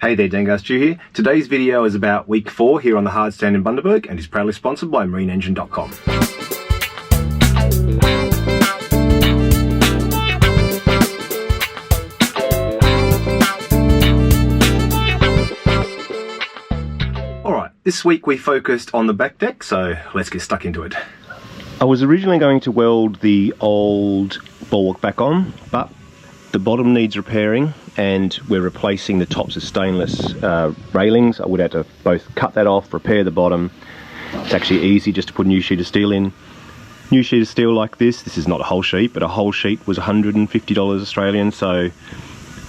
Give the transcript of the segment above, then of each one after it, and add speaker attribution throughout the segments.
Speaker 1: Hey there, Dangar Stu here. Today's video is about week 4 here on the hard stand in Bundaberg and is proudly sponsored by marineengine.com. Alright, this week we focused on the back deck, so let's get stuck into it. I was originally going to weld the old Bulwark back on, but the bottom needs repairing and we're replacing the tops of stainless railings. I would have to both cut that off, repair the bottom. It's actually easy just to put a new sheet of steel in. New sheet of steel like this is not a whole sheet, but a whole sheet was $150 Australian, so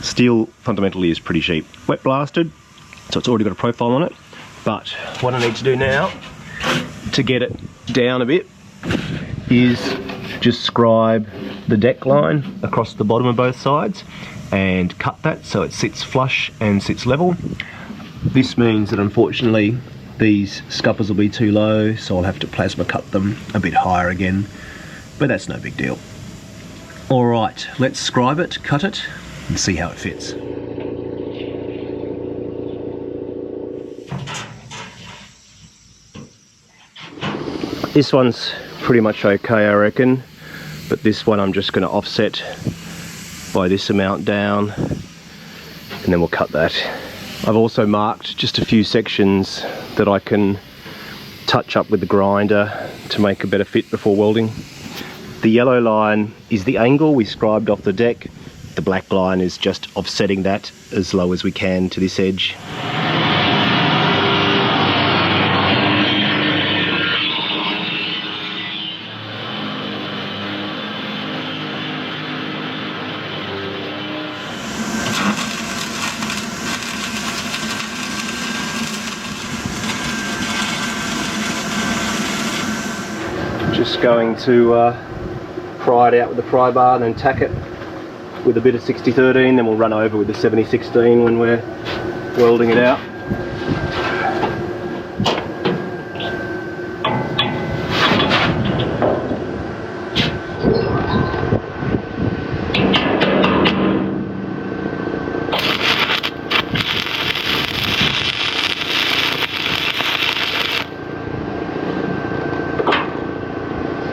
Speaker 1: steel fundamentally is pretty cheap. Wet blasted, so it's already got a profile on it. But what I need to do now to get it down a bit is just scribe the deck line across the bottom of both sides and cut that so it sits flush and sits level. This means that unfortunately these scuppers will be too low, so I'll have to plasma cut them a bit higher again, but that's no big deal. Alright, let's scribe it, cut it, and see how it fits. This one's pretty much okay, I reckon, but this one I'm just going to offset by this amount down and then we'll cut that. I've also marked just a few sections that I can touch up with the grinder to make a better fit before welding. The yellow line is the angle we scribed off the deck. The black line is just offsetting that as low as we can to this edge. Just going to pry it out with the pry bar and then tack it with a bit of 60-13, then we'll run over with the 70-16 when we're welding it out.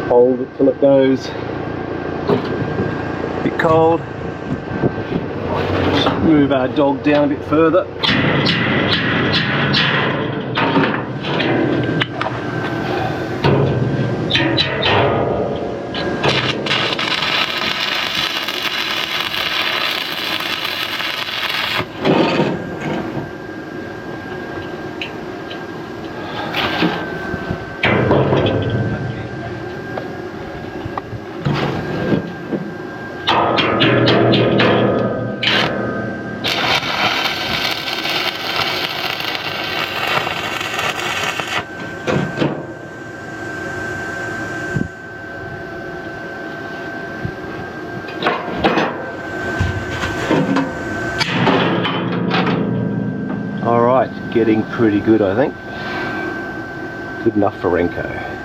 Speaker 1: Hold it till it goes a bit cold. Just move our dog down a bit further. Alright, getting pretty good I think. Good enough for Renko.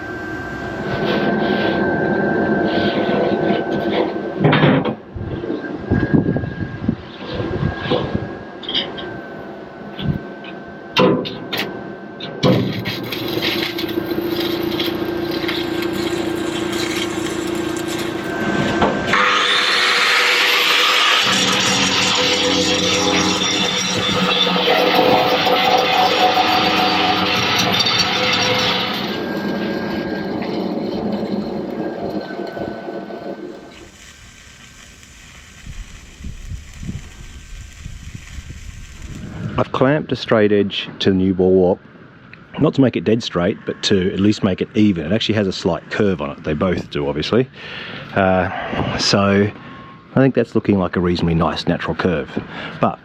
Speaker 1: I've clamped a straight edge to the new Bulwark, not to make it dead straight, but to at least make it even. It actually has a slight curve on it. They both do, obviously. So I think that's looking like a reasonably nice natural curve. But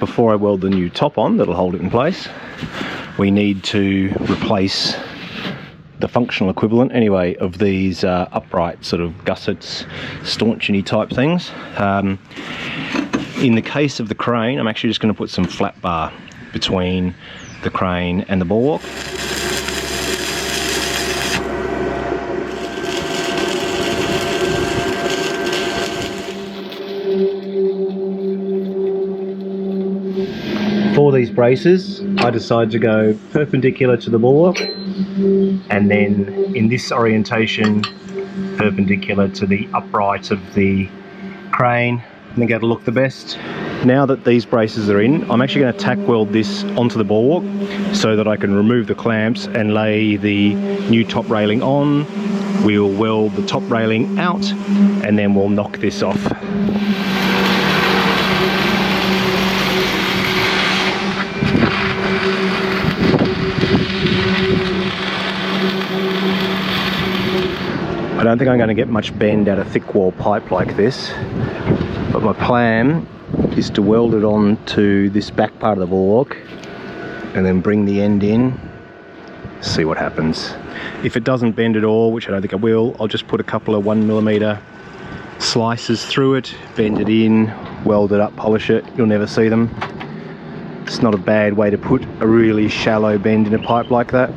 Speaker 1: before I weld the new top on that'll hold it in place, we need to replace the functional equivalent anyway of these upright sort of gussets, stanchiony type things. In the case of the crane, I'm actually just going to put some flat bar between the crane and the Bulwark. For these braces, I decided to go perpendicular to the bulwark, and then in this orientation, perpendicular to the upright of the crane. I think that'll look the best. Now that these braces are in, I'm actually going to tack weld this onto the bulwark so that I can remove the clamps and lay the new top railing on. We'll weld the top railing out and then we'll knock this off. I don't think I'm going to get much bend out of thick wall pipe like this, but my plan is to weld it on to this back part of the bulwark and then bring the end in, see what happens. If it doesn't bend at all, which I don't think it will, I'll just put a couple of 1mm slices through it, bend it in, weld it up, polish it. You'll never see them. It's not a bad way to put a really shallow bend in a pipe like that.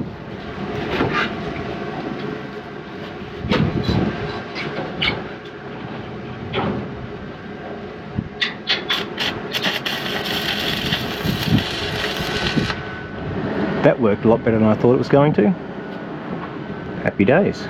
Speaker 1: That worked a lot better than I thought it was going to. Happy days.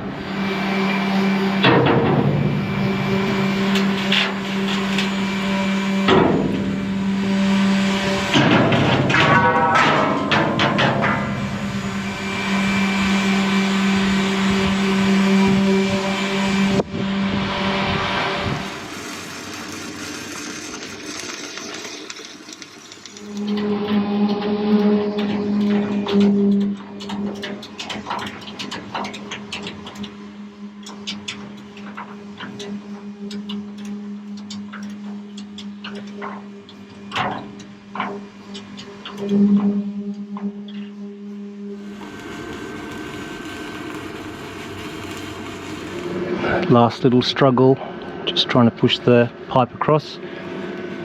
Speaker 1: Last little struggle, just trying to push the pipe across.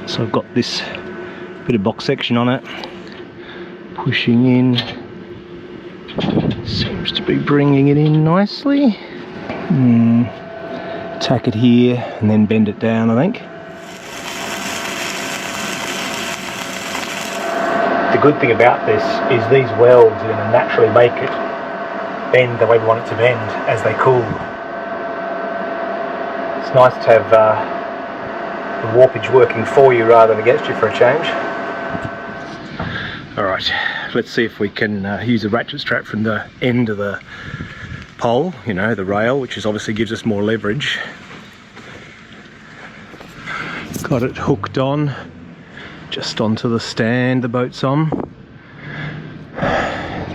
Speaker 1: So I've got this bit of box section on it, pushing in, seems to be bringing it in nicely. Tack it here and then bend it down, I think. The good thing about this is these welds are going to naturally make it bend the way we want it to bend as they cool. It's nice to have the warpage working for you rather than against you for a change. Alright, let's see if we can use a ratchet strap from the end of the pole, you know, the rail, which is obviously gives us more leverage. Got it hooked on, just onto the stand the boat's on.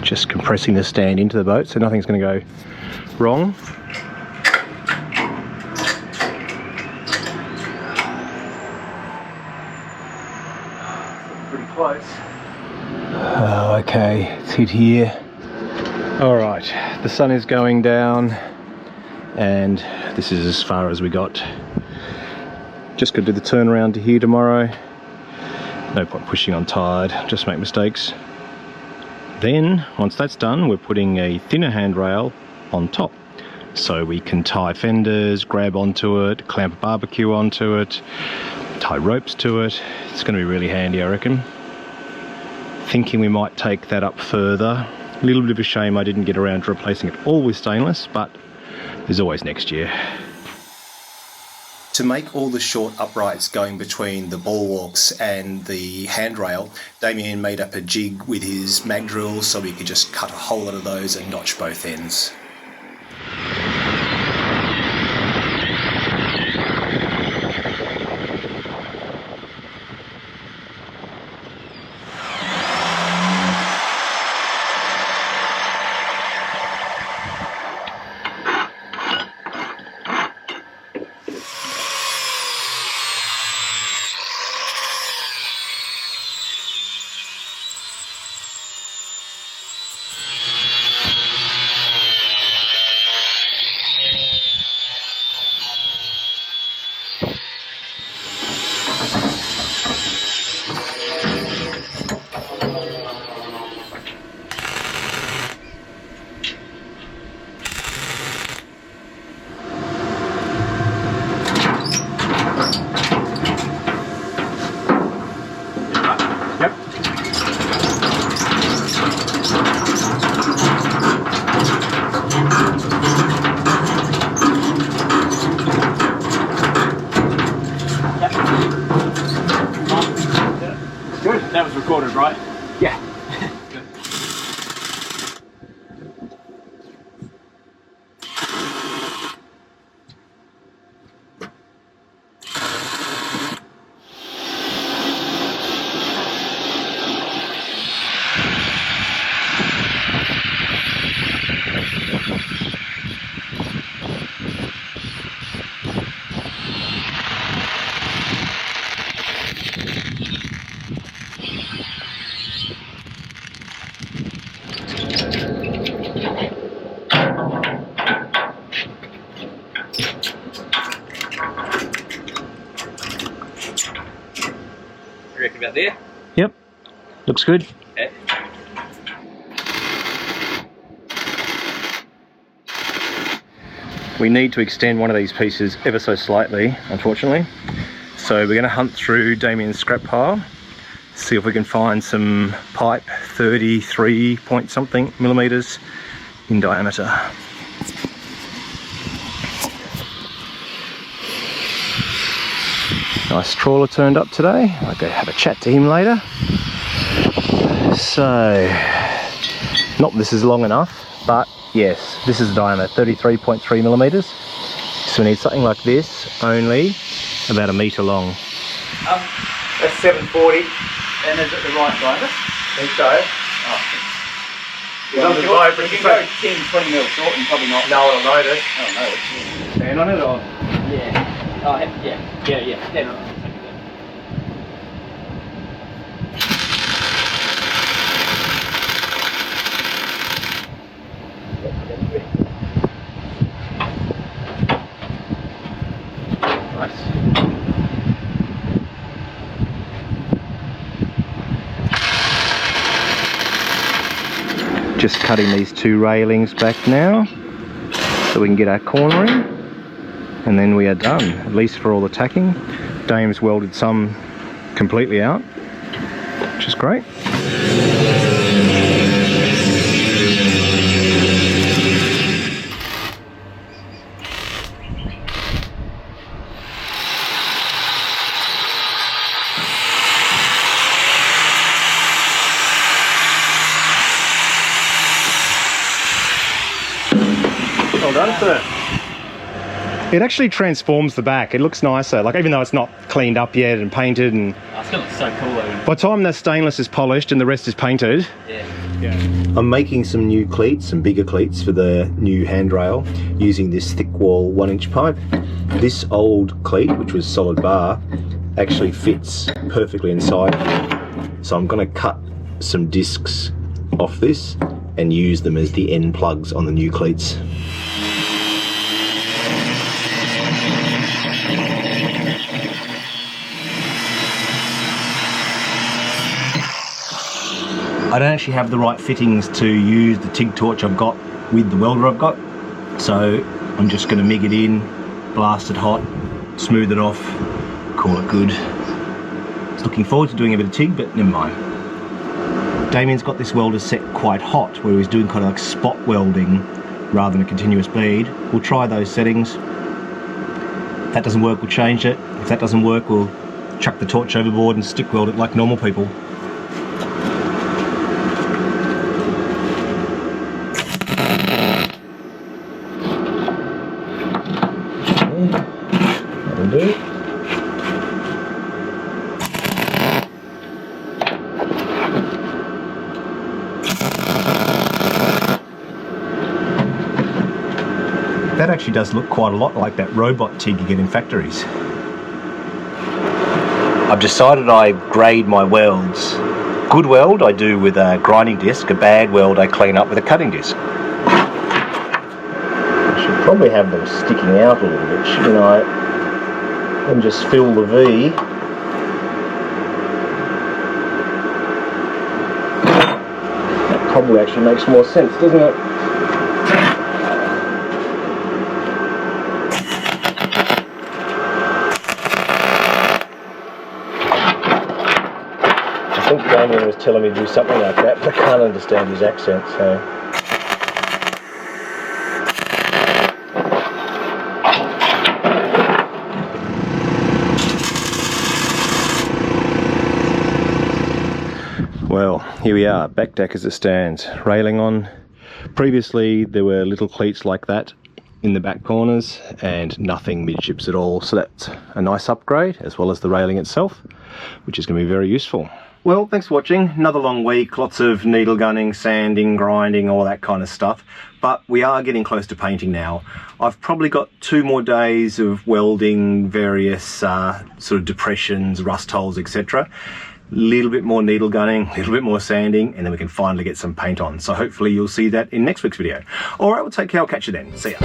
Speaker 1: Just compressing the stand into the boat so nothing's going to go wrong. Pretty close. Oh, okay, it's hit here. Alright, the sun is going down and this is as far as we got. Just got to do the turnaround to here tomorrow. No point pushing on tired, just make mistakes. Then, once that's done, we're putting a thinner handrail on top. So we can tie fenders, grab onto it, clamp a barbecue onto it, tie ropes to it. It's going to be really handy, I reckon. Thinking we might take that up further. A little bit of a shame I didn't get around to replacing it all with stainless, but there's always next year. To make all the short uprights going between the bulwarks and the handrail, Damien made up a jig with his mag drill so we could just cut a whole lot of those and notch both ends.
Speaker 2: that was recorded, right?
Speaker 1: Yeah.
Speaker 2: Good. You reckon about there?
Speaker 1: Yep. Looks good.
Speaker 2: Okay.
Speaker 1: We need to extend one of these pieces ever so slightly, unfortunately. So we're going to hunt through Damien's scrap pile, see if we can find some pipe 33 point something millimeters in diameter. Nice trawler turned up today. I'll go have a chat to him later. So, not this is long enough, but yes, this is the diameter, 33.3 millimeters. So we need something like this, only about 1 metre long.
Speaker 2: That's 740, and is it the right diameter?
Speaker 1: I think so.
Speaker 2: Oh.
Speaker 1: You
Speaker 2: can go 10, 20 mil short and probably not.
Speaker 1: No one will notice.
Speaker 2: Oh no.
Speaker 1: Stand on it or?
Speaker 2: Yeah. Oh, yeah. Stand on it.
Speaker 1: Nice. Just cutting these 2 railings back now so we can get our cornering, and then we are done, at least for all the tacking. Dame's welded some completely out, which is great. Well done, sir. It actually transforms the back. It looks nicer, like even though it's not cleaned up yet and painted, and
Speaker 2: Oh, it still looks so cool though.
Speaker 1: by the time the stainless is polished and the rest is painted.
Speaker 2: Yeah.
Speaker 1: I'm making some new cleats, some bigger cleats for the new handrail using this thick wall 1-inch pipe. This old cleat, which was solid bar, actually fits perfectly inside. So I'm going to cut some discs off this and use them as the end plugs on the new cleats. I don't actually have the right fittings to use the TIG torch I've got with the welder I've got, so I'm just going to MIG it in, blast it hot, smooth it off, call it good. I was looking forward to doing a bit of TIG, but never mind. Damien's got this welder set quite hot, where he's doing kind of like spot welding rather than a continuous bead. We'll try those settings. If that doesn't work, we'll change it. If that doesn't work, we'll chuck the torch overboard and stick weld it like normal people. That'll do. That actually does look quite a lot like that robot TIG you get in factories. I've decided I grade my welds. Good weld I do with a grinding disc, a bad weld I clean up with a cutting disc. I should probably have them sticking out a little bit, shouldn't I? And just fill the V. That probably actually makes more sense, doesn't it? I think Damien was telling me to do something like that, but I can't understand his accent, so... Well, here we are, back deck as it stands, railing on. Previously there were little cleats like that in the back corners and nothing midships at all, so that's a nice upgrade, as well as the railing itself, which is going to be very useful. Well, thanks for watching. Another long week, lots of needle gunning, sanding, grinding, all that kind of stuff, but we are getting close to painting now. I've probably got 2 more days of welding various sort of depressions, rust holes, etc. Little bit more needle gunning, a little bit more sanding, and then we can finally get some paint on. So hopefully you'll see that in next week's video. All right, well, take care. I'll catch you then. See ya.